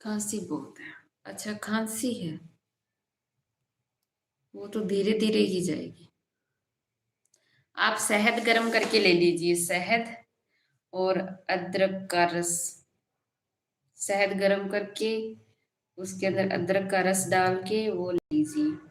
खांसी बहुत है। अच्छा, खांसी है, वो तो धीरे धीरे ही जाएगी। आप शहद गर्म करके ले लीजिए, शहद और अदरक का रस। शहद गर्म करके उसके अंदर अदरक का रस डाल के वो लीजिए।